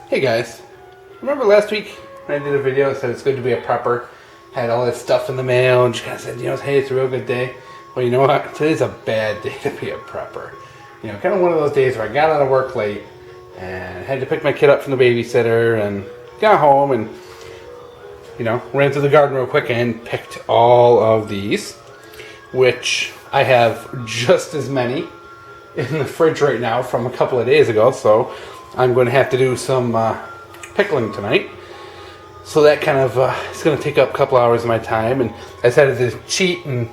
Hey guys, remember last week when I did a video that said it's good to be a prepper? Had all this stuff in the mail and she kind of said, hey, it's a real good day. Well, you know what? Today's a bad day to be a prepper. Kind of one of those days where I got out of work late and had to pick my kid up from the babysitter and got home and, ran through the garden real quick and picked all of these, which I have just as many in the fridge right now from a couple of days ago, so I'm going to have to do some pickling tonight. So that kind of it's going to take up a couple hours of my time, and I decided to cheat, and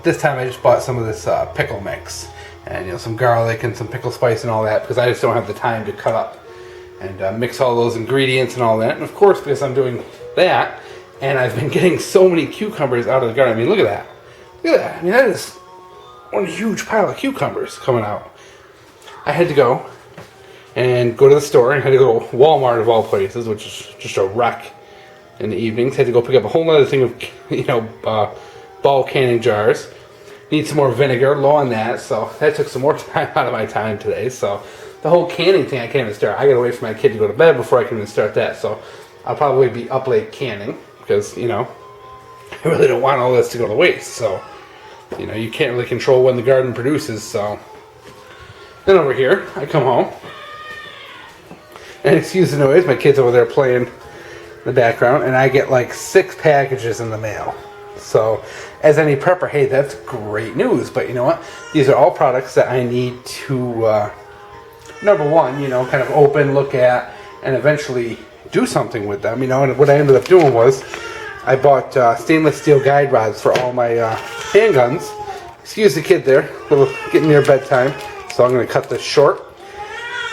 this time I just bought some of this pickle mix and some garlic and some pickle spice and all that, because I just don't have the time to cut up and mix all those ingredients and all that. And of course, because I'm doing that, and I've been getting so many cucumbers out of the garden. I mean, look at that. Look at that. I mean, that is one huge pile of cucumbers coming out. I had to go to the store, and had to go to Walmart of all places, which is just a wreck in the evenings. Had to go pick up a whole other thing of ball canning jars. Need some more vinegar, low on that, so that took some more time out of my time today. So the whole canning thing I can't even start. I gotta wait for my kid to go to bed before I can even start that. So I'll probably be up late canning because I really don't want all this to go to waste. So you can't really control when the garden produces. So then over here I come home. And excuse the noise, my kid's over there playing in the background, and I get like 6 packages in the mail. So, as any prepper, hey, that's great news. But you know what? These are all products that I need to, number one, kind of open, look at, and eventually do something with them. And what I ended up doing was I bought stainless steel guide rods for all my handguns. Excuse the kid there, getting near bedtime, so I'm going to cut this short.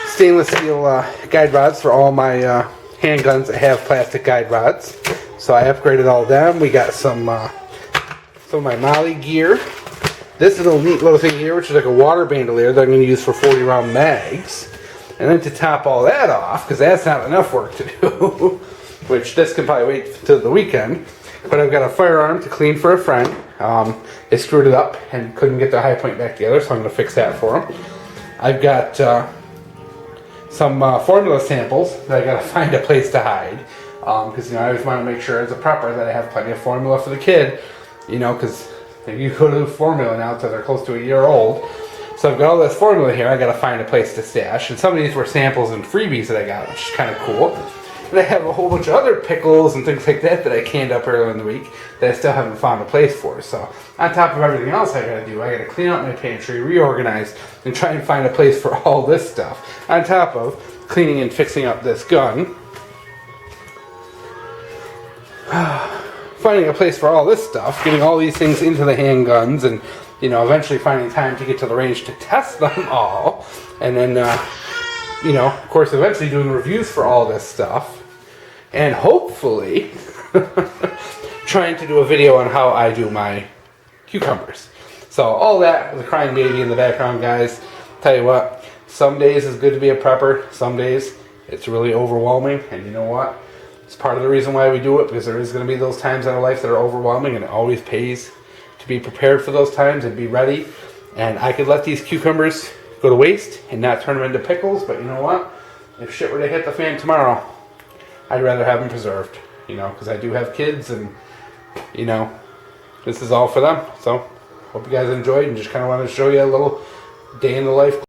Stainless steel guide rods for all my handguns that have plastic guide rods. So I upgraded all of them. We got some of my molle gear. This is a neat little thing here, which is like a water bandolier that I'm going to use for 40 round mags. And then to top all that off, because that's not enough work to do, which this can probably wait till the weekend, but I've got a firearm to clean for a friend. They screwed it up and couldn't get their high point back together, so I'm going to fix that for them. I've got some formula samples that I gotta find a place to hide, because I always want to make sure as a prepper that I have plenty of formula for the kid, because if you go to formula now until they're close to a year old. So I've got all this formula here. I gotta find a place to stash, and some of these were samples and freebies that I got, which is kind of cool. And I have a whole bunch of other pickles and things like that I canned up earlier in the week that I still haven't found a place for. So on top of everything else I gotta do, I gotta clean out my pantry, reorganize, and try and find a place for all this stuff. On top of cleaning and fixing up this gun. Finding a place for all this stuff, getting all these things into the handguns, and eventually finding time to get to the range to test them all. And then of course eventually doing reviews for all this stuff. And hopefully trying to do a video on how I do my cucumbers. So all that with a crying baby in the background, guys. Tell you what, some days it's good to be a prepper. Some days it's really overwhelming. And you know what? It's part of the reason why we do it, because there is going to be those times in our life that are overwhelming, and it always pays to be prepared for those times and be ready. And I could let these cucumbers go to waste and not turn them into pickles, but you know what? If shit were to hit the fan tomorrow, I'd rather have them preserved, because I do have kids, and, this is all for them. So, hope you guys enjoyed, and just kind of wanted to show you a little day in the life.